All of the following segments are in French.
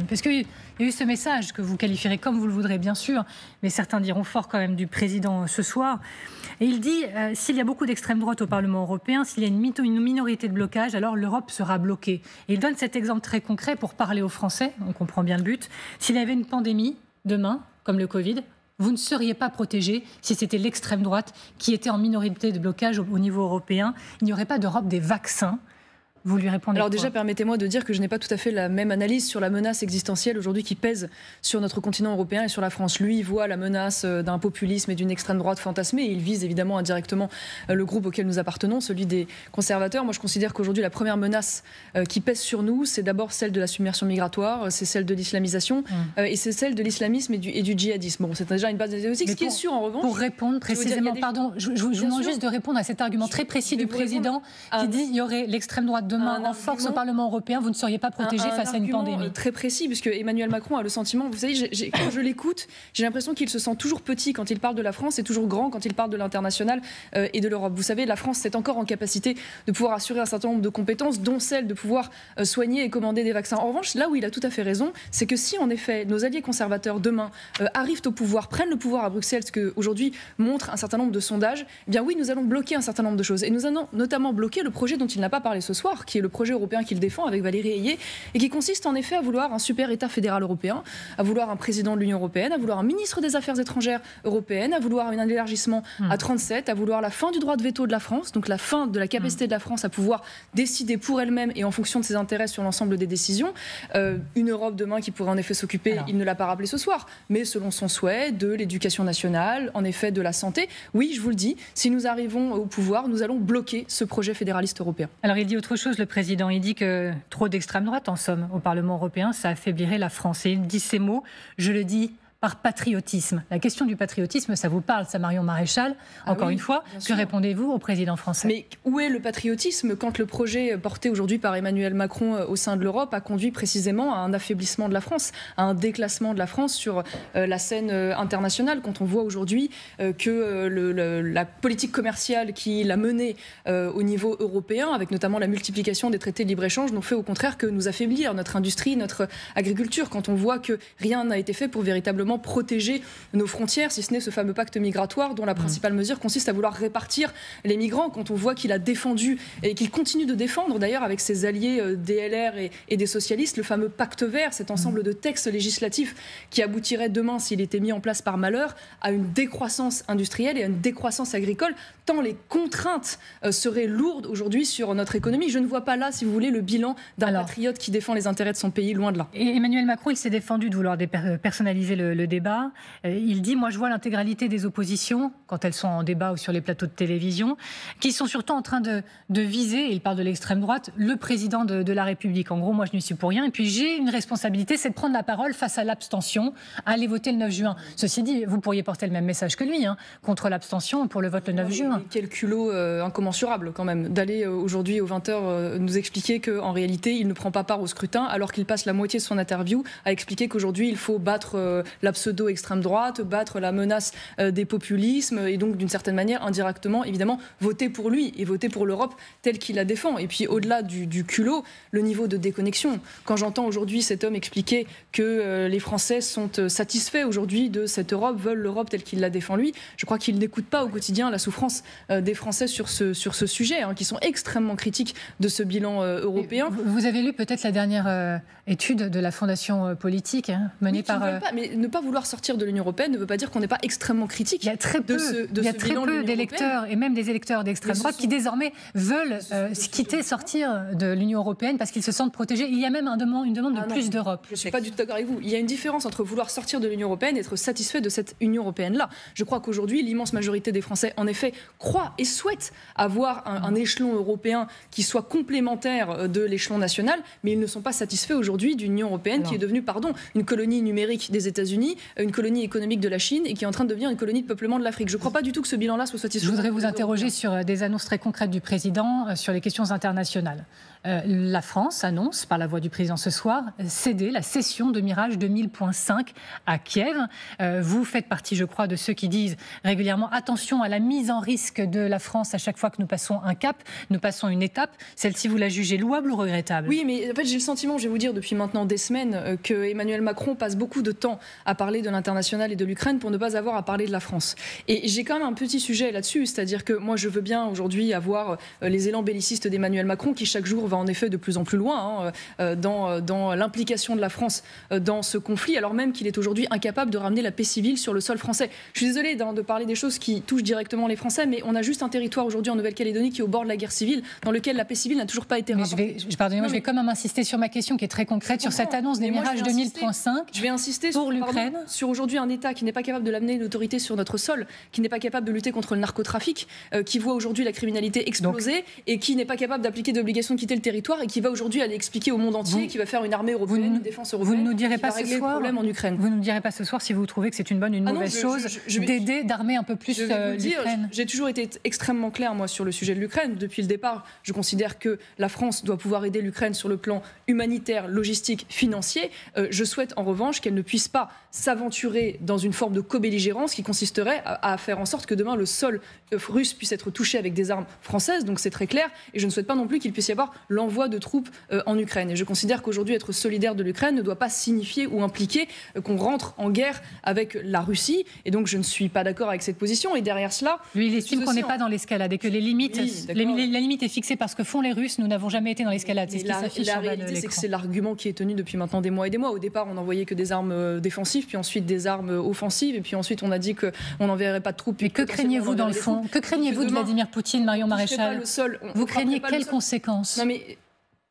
Parce qu'il y a eu ce message que vous qualifierez comme vous le voudrez, bien sûr, mais certains diront fort quand même du président ce soir. Et il dit, s'il y a beaucoup d'extrême droite au Parlement européen, s'il y a une minorité de blocage, alors l'Europe sera bloquée. Et il donne cet exemple très concret pour parler aux Français, on comprend bien le but. S'il y avait une pandémie demain, comme le Covid, vous ne seriez pas protégés si c'était l'extrême droite qui était en minorité de blocage au niveau européen. Il n'y aurait pas d'Europe des vaccins. Vous lui répondez Alors quoi ? déjà, permettez-moi de dire que je n'ai pas tout à fait la même analyse sur la menace existentielle aujourd'hui qui pèse sur notre continent européen et sur la France. Lui, il voit la menace d'un populisme et d'une extrême droite fantasmée et il vise évidemment indirectement le groupe auquel nous appartenons, celui des conservateurs. Moi, je considère qu'aujourd'hui, la première menace qui pèse sur nous, c'est d'abord celle de la submersion migratoire, c'est celle de l'islamisation et c'est celle de l'islamisme et du djihadisme. Bon, c'est déjà une base idéologique. Ce qui est sûr, en revanche... Pour répondre précisément, je vous demande juste de répondre à cet argument très précis du président qui dit qu'il y aurait l'extrême droite demain en force au Parlement européen, vous ne seriez pas protégé face à une pandémie. Très précis, puisque Emmanuel Macron a le sentiment, vous savez, quand je l'écoute, j'ai l'impression qu'il se sent toujours petit quand il parle de la France et toujours grand quand il parle de l'international et de l'Europe. Vous savez, la France est encore en capacité de pouvoir assurer un certain nombre de compétences, dont celle de pouvoir soigner et commander des vaccins. En revanche, là où il a tout à fait raison, c'est que si en effet nos alliés conservateurs demain arrivent au pouvoir, prennent le pouvoir à Bruxelles, ce qu'aujourd'hui montre un certain nombre de sondages, eh bien oui, nous allons bloquer un certain nombre de choses. Et nous allons notamment bloquer le projet dont il n'a pas parlé ce soir, qui est le projet européen qu'il défend avec Valérie Ayé, et qui consiste en effet à vouloir un super État fédéral européen, à vouloir un président de l'Union européenne, à vouloir un ministre des Affaires étrangères européenne, à vouloir un élargissement à 37, à vouloir la fin du droit de veto de la France, donc la fin de la capacité de la France à pouvoir décider pour elle-même et en fonction de ses intérêts sur l'ensemble des décisions. Une Europe demain qui pourrait en effet s'occuper, il ne l'a pas rappelé ce soir, mais selon son souhait, de l'éducation nationale, en effet de la santé. Oui, je vous le dis, si nous arrivons au pouvoir, nous allons bloquer ce projet fédéraliste européen. Alors il dit autre chose, le président. Il dit que trop d'extrême droite, en somme, au Parlement européen, ça affaiblirait la France. Et il dit ces mots, je le dis par patriotisme. La question du patriotisme, ça vous parle, ça, Marion Maréchal. Encore une fois, que répondez-vous au président français ? Mais où est le patriotisme quand le projet porté aujourd'hui par Emmanuel Macron au sein de l'Europe a conduit précisément à un affaiblissement de la France, à un déclassement de la France sur la scène internationale, quand on voit aujourd'hui que la politique commerciale qu'il a menée au niveau européen, avec notamment la multiplication des traités de libre-échange, n'ont fait au contraire que nous affaiblir notre industrie, notre agriculture, quand on voit que rien n'a été fait pour véritablement protéger nos frontières, si ce n'est ce fameux pacte migratoire dont la principale mesure consiste à vouloir répartir les migrants, quand on voit qu'il a défendu et qu'il continue de défendre d'ailleurs avec ses alliés DLR et des socialistes le fameux pacte vert, cet ensemble de textes législatifs qui aboutirait demain, s'il était mis en place par malheur, à une décroissance industrielle et à une décroissance agricole, tant les contraintes seraient lourdes aujourd'hui sur notre économie. Je ne vois pas là, si vous voulez, le bilan d'un patriote qui défend les intérêts de son pays, loin de là. Et Emmanuel Macron, il s'est défendu de vouloir personnaliser le débat. Il dit, moi je vois l'intégralité des oppositions, quand elles sont en débat ou sur les plateaux de télévision, qui sont surtout en train de viser, et il parle de l'extrême droite, le président de la République. En gros, moi je n'y suis pour rien. Et puis j'ai une responsabilité, c'est de prendre la parole face à l'abstention, à aller voter le 9 juin. Ceci dit, vous pourriez porter le même message que lui, contre l'abstention pour le vote le 9 juin. Quel culot incommensurable quand même, d'aller aujourd'hui aux 20h nous expliquer qu'en réalité il ne prend pas part au scrutin, alors qu'il passe la moitié de son interview à expliquer qu'aujourd'hui il faut battre la pseudo-extrême droite, battre la menace des populismes et donc d'une certaine manière indirectement évidemment voter pour lui et voter pour l'Europe telle qu'il la défend. Et puis au-delà du culot, le niveau de déconnexion. Quand j'entends aujourd'hui cet homme expliquer que les Français sont satisfaits aujourd'hui de cette Europe, veulent l'Europe telle qu'il la défend lui, je crois qu'il n'écoute pas au quotidien la souffrance des Français sur ce sujet, qui sont extrêmement critiques de ce bilan européen. Vous avez lu peut-être la dernière étude de la Fondation Politique menée par... Mais ne pas vouloir sortir de l'Union européenne ne veut pas dire qu'on n'est pas extrêmement critique. Il y a très peu d'électeurs et même des électeurs d'extrême droite qui désormais veulent sortir de l'Union européenne parce qu'ils se sentent protégés. Il y a même une demande de plus d'Europe. Je ne suis pas du tout d'accord avec vous. Il y a une différence entre vouloir sortir de l'Union européenne et être satisfait de cette Union européenne-là. Je crois qu'aujourd'hui, l'immense majorité des Français, en effet, croient et souhaitent avoir un échelon européen qui soit complémentaire de l'échelon national, mais ils ne sont pas satisfaits aujourd'hui d'une Union européenne qui est devenue, une colonie numérique des États-Unis colonie économique de la Chine et qui est en train de devenir une colonie de peuplement de l'Afrique. Je ne crois pas du tout que ce bilan-là soit satisfaisant. Je voudrais vous interroger sur des annonces très concrètes du président sur les questions internationales. La France annonce, par la voix du président ce soir, céder la cession de Mirage 2000.5 à Kiev. Vous faites partie, je crois, de ceux qui disent régulièrement attention à la mise en risque de la France à chaque fois que nous passons un cap, nous passons une étape. Celle-ci, vous la jugez louable ou regrettable? Oui, mais en fait, j'ai le sentiment, je vais vous dire, depuis maintenant des semaines, que Emmanuel Macron passe beaucoup de temps à parler de l'international et de l'Ukraine pour ne pas avoir à parler de la France. Et j'ai quand même un petit sujet là-dessus, c'est-à-dire que moi, je veux bien aujourd'hui avoir les élans bellicistes d'Emmanuel Macron qui chaque jour va en effet de plus en plus loin dans l'implication de la France dans ce conflit, alors même qu'il est aujourd'hui incapable de ramener la paix civile sur le sol français. Je suis désolée de parler des choses qui touchent directement les Français, mais on a juste un territoire aujourd'hui en Nouvelle-Calédonie qui est au bord de la guerre civile, dans lequel la paix civile n'a toujours pas été rapportée. Pardonnez-moi, je vais quand même insister sur ma question qui est très concrète, sur cette annonce des Mirage 2000.5. Je vais insister pour l'Ukraine, sur aujourd'hui un État qui n'est pas capable de l'amener l'autorité sur notre sol, qui n'est pas capable de lutter contre le narcotrafic, qui voit aujourd'hui la criminalité exploser et qui n'est pas capable d'appliquer d'obligation de quitter le territoire et qui va aujourd'hui aller expliquer au monde entier qu'il va faire une armée européenne, une défense européenne. Vous ne nous direz pas ce soir, problème en Ukraine. Vous ne nous direz pas ce soir si vous trouvez que c'est une bonne ou une mauvaise chose d'aider, d'armer un peu plus l'Ukraine. J'ai toujours été extrêmement clair, moi, sur le sujet de l'Ukraine. Depuis le départ, je considère que la France doit pouvoir aider l'Ukraine sur le plan humanitaire, logistique, financier. Je souhaite en revanche qu'elle ne puisse pas s'aventurer dans une forme de co-belligérance qui consisterait à faire en sorte que demain le sol russe puisse être touché avec des armes françaises. Donc c'est très clair. Et je ne souhaite pas non plus qu'il puisse y avoir l'envoi de troupes en Ukraine. Et je considère qu'aujourd'hui, être solidaire de l'Ukraine ne doit pas signifier ou impliquer qu'on rentre en guerre avec la Russie. Et donc je ne suis pas d'accord avec cette position. Et derrière cela... Lui, il estime qu'on n'est pas dans l'escalade et que les limites, la limite est fixée par ce que font les Russes. Nous n'avons jamais été dans l'escalade. C'est ce qui s'affiche sur l'écran. La réalité, c'est que c'est l'argument qui est tenu depuis maintenant des mois et des mois. Au départ, on n'envoyait que des armes défensives, puis ensuite des armes offensives, et puis ensuite on a dit qu'on n'enverrait pas de troupes. Mais que craignez-vous dans le fond? Que craignez-vous de Vladimir Poutine, Marion Maréchal? Vous craignez quelles conséquences? Non mais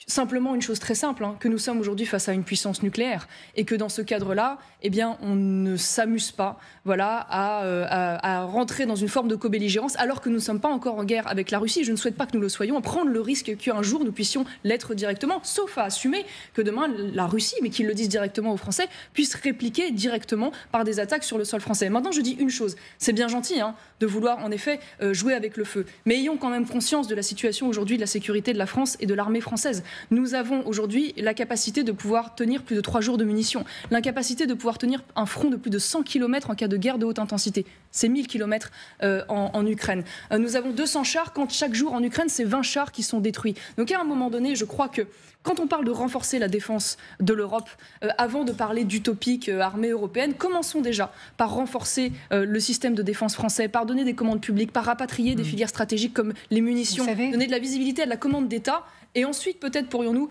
simplement une chose très simple, que nous sommes aujourd'hui face à une puissance nucléaire et que dans ce cadre-là, eh bien, on ne s'amuse pas, à rentrer dans une forme de co-belligérance alors que nous ne sommes pas encore en guerre avec la Russie. Je ne souhaite pas que nous le soyons, à prendre le risque qu'un jour nous puissions l'être directement, sauf à assumer que demain la Russie, mais qu'ils le disent directement aux Français, puisse répliquer directement par des attaques sur le sol français. Maintenant, je dis une chose, c'est bien gentil de vouloir en effet jouer avec le feu, mais ayons quand même conscience de la situation aujourd'hui de la sécurité de la France et de l'armée française. Nous avons aujourd'hui la capacité de pouvoir tenir plus de 3 jours de munitions, l'incapacité de pouvoir tenir un front de plus de 100 km en cas de guerre de haute intensité. C'est 1000 km en Ukraine. Nous avons 200 chars quand chaque jour en Ukraine, c'est 20 chars qui sont détruits. Donc à un moment donné, je crois que quand on parle de renforcer la défense de l'Europe, avant de parler d'utopique armée européenne, commençons déjà par renforcer le système de défense français, par donner des commandes publiques, par rapatrier des filières stratégiques comme les munitions, donner de la visibilité à de la commande d'État. Et ensuite, peut-être pourrions-nous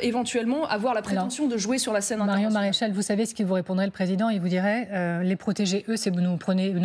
éventuellement avoir la prétention de jouer sur la scène internationale. Marion Maréchal, vous savez ce qu'il vous répondrait le président? Il vous dirait les protéger, eux, c'est nous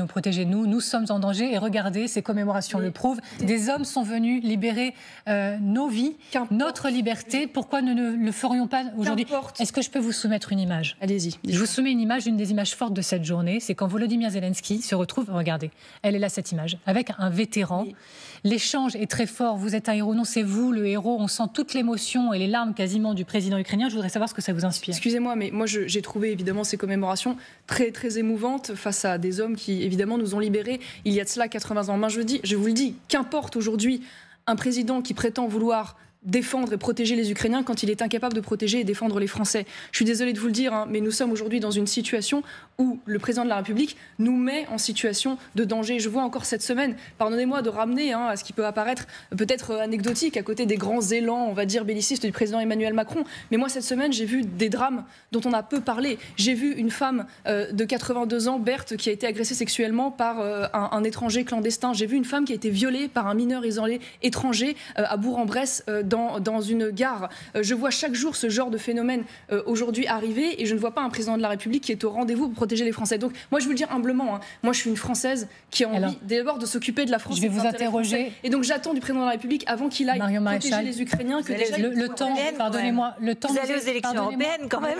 protéger, nous sommes en danger. Et regardez, ces commémorations le prouvent. Des hommes sont venus libérer nos vies, notre liberté. Pourquoi ne le ferions pas aujourd'hui? Est-ce que je peux vous soumettre une image? Allez-y. Je vous soumets une image, une des images fortes de cette journée. C'est quand Volodymyr Zelensky se retrouve, regardez, elle est là cette image, avec un vétéran. Oui. L'échange est très fort. Vous êtes un héros, non, c'est vous le héros. On sent toute l'émotion et les larmes quasiment du président ukrainien. Je voudrais savoir ce que ça vous inspire. Excusez-moi, mais moi j'ai trouvé évidemment ces commémorations très, très émouvantes face à des hommes qui évidemment nous ont libérés il y a de cela 80 ans. Je vous le dis, qu'importe aujourd'hui un président qui prétend vouloir défendre et protéger les Ukrainiens quand il est incapable de protéger et défendre les Français. Je suis désolée de vous le dire, mais nous sommes aujourd'hui dans une situation où le président de la République nous met en situation de danger. Je vois encore cette semaine, pardonnez-moi de ramener à ce qui peut apparaître peut-être anecdotique à côté des grands élans, on va dire, bellicistes du président Emmanuel Macron. Mais moi, cette semaine, j'ai vu des drames dont on a peu parlé. J'ai vu une femme de 82 ans, Berthe, qui a été agressée sexuellement par un étranger clandestin. J'ai vu une femme qui a été violée par un mineur isolé étranger à Bourg-en-Bresse, dans une gare. Je vois chaque jour ce genre de phénomène aujourd'hui arriver et je ne vois pas un président de la République qui est au rendez-vous pour protéger les Français. Donc moi je vous le dis humblement, moi je suis une Française qui a envie d'abord de s'occuper de la France. Je vais vous interroger. Et donc j'attends du président de la République avant qu'il aille protéger les Ukrainiens que déjà le temps, pardonnez-moi, le temps. Vous allez aux élections européennes quand même.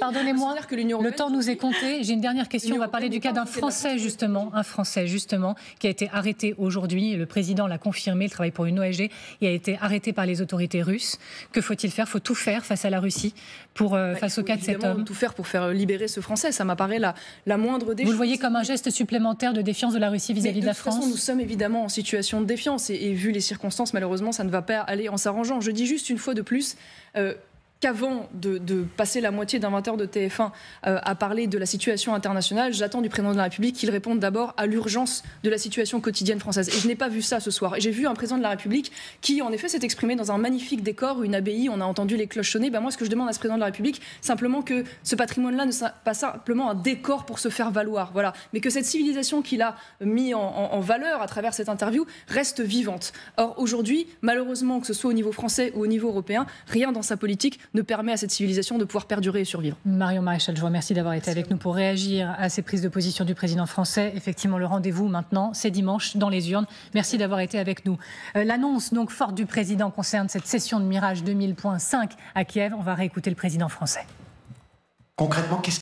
Pardonnez-moi, le temps nous est compté. J'ai une dernière question. On va parler du cas d'un Français justement, qui a été arrêté aujourd'hui. Le président l'a confirmé. Il travaille pour une ONG. Il a été arrêté par par les autorités russes. Que faut-il faire? Faut tout faire face à la Russie face au cas de cet homme. Tout faire pour faire libérer ce Français, ça m'apparaît la moindre des choses. Vous le voyez comme un geste supplémentaire de défiance de la Russie vis-à-vis de la France? De toute façon, nous sommes évidemment en situation de défiance et vu les circonstances, malheureusement, ça ne va pas aller en s'arrangeant. Je dis juste une fois de plus qu'avant de passer la moitié d'un 20h de TF1 à parler de la situation internationale, j'attends du président de la République qu'il réponde d'abord à l'urgence de la situation quotidienne française. Et je n'ai pas vu ça ce soir. Et j'ai vu un président de la République qui, en effet, s'est exprimé dans un magnifique décor, une abbaye, on a entendu les cloches sonner. Moi, ce que je demande à ce président de la République, simplement que ce patrimoine-là ne soit pas simplement un décor pour se faire valoir, voilà, mais que cette civilisation qu'il a mis en valeur à travers cette interview reste vivante. Or, aujourd'hui, malheureusement, que ce soit au niveau français ou au niveau européen, rien dans sa politique ne permet à cette civilisation de pouvoir perdurer et survivre. Marion Maréchal, je vous remercie d'avoir été avec nous pour réagir à ces prises de position du président français. Effectivement, le rendez-vous maintenant, c'est dimanche dans les urnes. Merci d'avoir été avec nous. L'annonce donc forte du président concerne cette session de Mirage 2000.5 à Kiev. On va réécouter le président français. Concrètement, qu'est-ce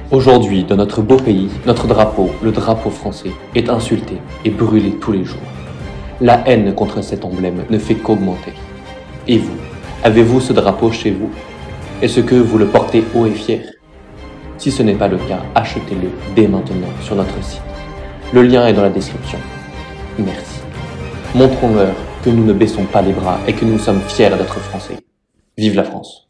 Aujourd'hui, dans notre beau pays, notre drapeau, le drapeau français, est insulté et brûlé tous les jours. La haine contre cet emblème ne fait qu'augmenter. Et vous, avez-vous ce drapeau chez vous? Est-ce que vous le portez haut et fier? Si ce n'est pas le cas, achetez-le dès maintenant sur notre site. Le lien est dans la description. Merci. Montrons-leur que nous ne baissons pas les bras et que nous sommes fiers d'être français. Vive la France!